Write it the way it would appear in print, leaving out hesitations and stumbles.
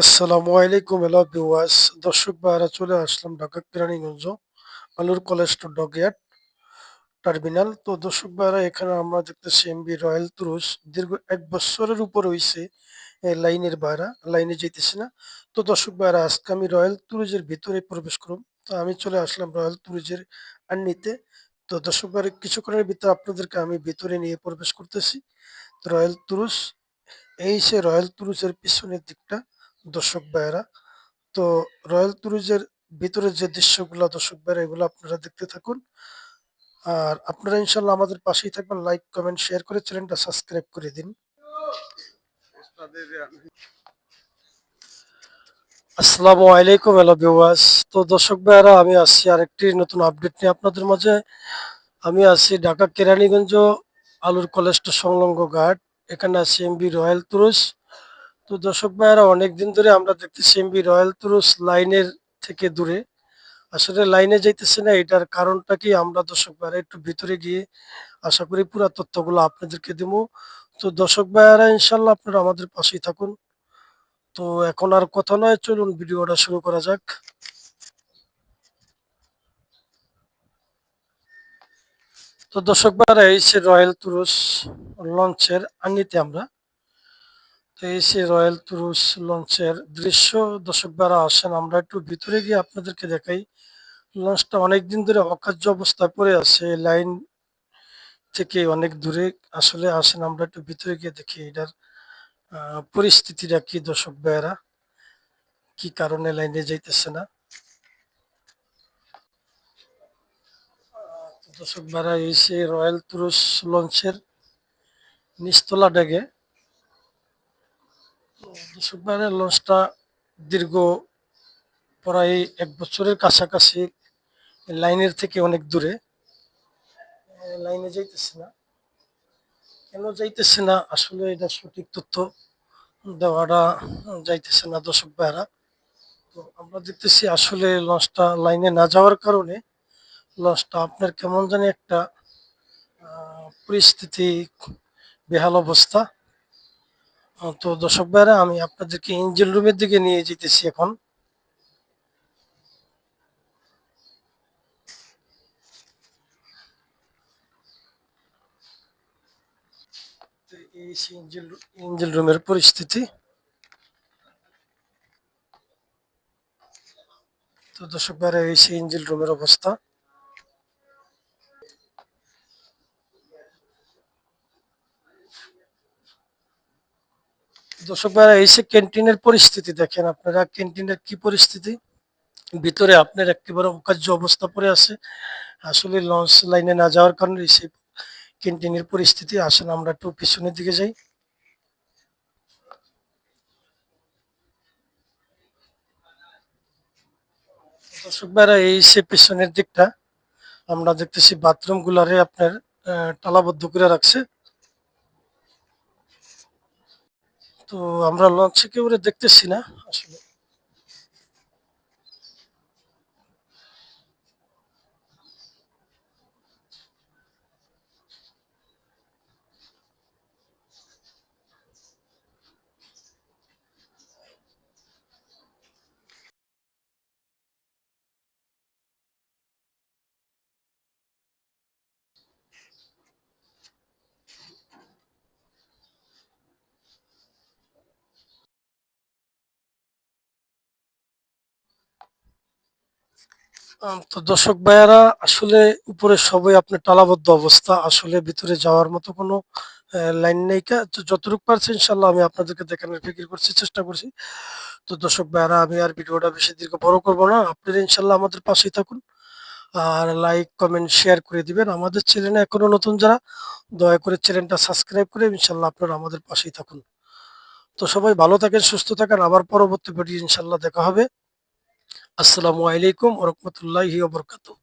আসসালামু আলাইকুম hello viewers. দর্শক ভাইরা চলে আসলাম ঢাকা কেরানীগঞ্জ আলুর কলেজ টু ডকইয়ার্ড টার্মিনাল। তো দর্শক ভাইরা এখানে আমরা দেখতেছি এমবি রয়্যাল তুরুস দীর্ঘ ১ বছরের উপর হইছে লাইনের বাইরা লাইনে যাইতেছে না। তো দর্শক ভাইরা আজকে আমি রয়্যাল তুরুজের ভিতরে প্রবেশ করব। তো আমি চলে আসলাম রয়্যাল তুরুজের আন্নিতে। তো দর্শক ভাইরা কিছুক্ষণের ভিতরে আপনাদেরকে আমি ভিতরে নিয়ে প্রবেশ করতেছি। তো রয়্যাল তুরুস এই সে রয়্যাল তুরুজের পিছনের দিকটা দর্শক ভাইয়েরা। তো রয়্যাল তুরুজের ভিতরের যে দৃশ্যগুলো দর্শক ভাইরা এগুলো আপনারা দেখতে থাকুন। আর আপনারা ইনশাল্লাহ আমাদের পাশেই থাকবেন, লাইক কমেন্ট শেয়ার করে চ্যানেলটা সাবস্ক্রাইব করে দিন। আসসালামু আলাইকুম হ্যালো ভিউয়ার্স। তো দর্শক ভাইরা আমি আছি আরেকটি নতুন আপডেট নিয়ে আপনাদের মাঝে। আমি আছি ঢাকা কেরানীগঞ্জ আলুর কলেজটা সংলগ্ন ঘাট। এখানে আছে এমবি রয়্যাল তুরুস। তো দর্শক ভাইরা অনেকদিন ধরে আমরা দেখতেছি এমবি রয়্যাল তুরুস লাইনের থেকে দূরে আসলে লাইনে যাইতেছে না। এটার কারণটা কি আমরা দর্শক ভাইরা একটু ভিতরে গিয়ে আশা করি পুরা তথ্যগুলো আপনাদেরকে দেবো। তো দর্শক ভাইয়ারা ইনশাল্লাহ আপনারা আমাদের পাশেই থাকুন। তো এখন আর কথা নয়, চলুন ভিডিওটা শুরু করা যাক। তো দর্শক ভাইয়ারা এই সে রয়্যাল তুরুস লঞ্চের আন্নিতে আমরা। তো এই সে রয়্যাল তুরুস লঞ্চের দৃশ্য। দর্শক ভাইয়ারা আসেন আমরা একটু ভিতরে গিয়ে আপনাদেরকে দেখাই। লঞ্চটা অনেকদিন ধরে অকার্য অবস্থায় পড়ে আছে লাইন থেকে অনেক দূরে। আসলে আসেন আমরা একটু ভিতরে গিয়ে দেখি এটার পরিস্থিতিটা কি দর্শক ভাইয়েরা, কি কারণে লাইনে যাইতেছে না। তো দর্শক ভাইয়েরা এই সে রয়্যাল তুরুস লঞ্চের নিচতলা ডেকে। দর্শক ভাইয়েরা লঞ্চটা দীর্ঘ প্রায় ১ বছরের কাছাকাছি লাইনের থেকে অনেক দূরে। লাইনে যাইতেছে না, কেন যাইতেছে না আসলে এটা সঠিক তথ্য দেওয়াটা যাইতেছে না দর্শক ভাইয়েরা। তো আমরা দেখতেছি আসলে লঞ্চটা লাইনে না যাওয়ার কারণে লঞ্চটা আপনার কেমন জানি একটা পরিস্থিতি, বেহাল অবস্থা। তো দর্শক ভাইরা আমি আপনাদেরকে ইঞ্জিন রুমের দিকে নিয়ে যেতেছি এখন। তো এই সেই ইঞ্জিন রুমের পরিস্থিতি। তো দর্শক ভাইরা এই সেই ইঞ্জিন রুমের অবস্থা। দর্শক ভাইরা এই সে ক্যান্টিনের পরিস্থিতি দেখেন আপনারা, ক্যান্টিনের কি পরিস্থিতি। ভিতরে আপনার একেবারে অকার্য অবস্থা পড়ে আছে। আসলে লঞ্চ লাইনে না যাওয়ার কারণে এই সেই ক্যান্টিনের পরিস্থিতি। আসলে আমরা একটু পিছনের দিকে যাই। দর্শক ভাইরা এই সে পিছনের দিকটা আমরা দেখতেছি বাথরুম গুলারে আপনার তালাবদ্ধ করে রাখছে। তো আমরা লঞ্চে কেউ দেখতেছি না আসলে। তো দর্শক ভাইয়ারা আসলে উপরে সবাই আপনার তালাবদ্ধ অবস্থা, আসলে ভিতরে যাওয়ার মতো কোনো লাইন নেই। তো যতটুকু পারছি ইনশাল্লাহ আমি আপনাদেরকে দেখানোর ফিকির করছি, চেষ্টা করছি। তো দর্শক ভাইয়ারা আমি আর ভিডিওটা বেশি দীর্ঘ বড় করবো না, আপনারা ইনশাল্লাহ আমাদের পাশেই থাকুন। আর লাইক কমেন্ট শেয়ার করে দিবেন। আমাদের চ্যানেলে এখনো নতুন যারা, দয়া করে চ্যানেলটা সাবস্ক্রাইব করে ইনশাল্লাহ আপনারা আমাদের পাশেই থাকুন। তো সবাই ভালো থাকেন, সুস্থ থাকেন, আবার পরবর্তী ভিডিও ইনশাল্লাহ দেখা হবে। আসসালামু আলাইকুম ওয়া রাহমাতুল্লাহি ওয়া বারাকাতুহু।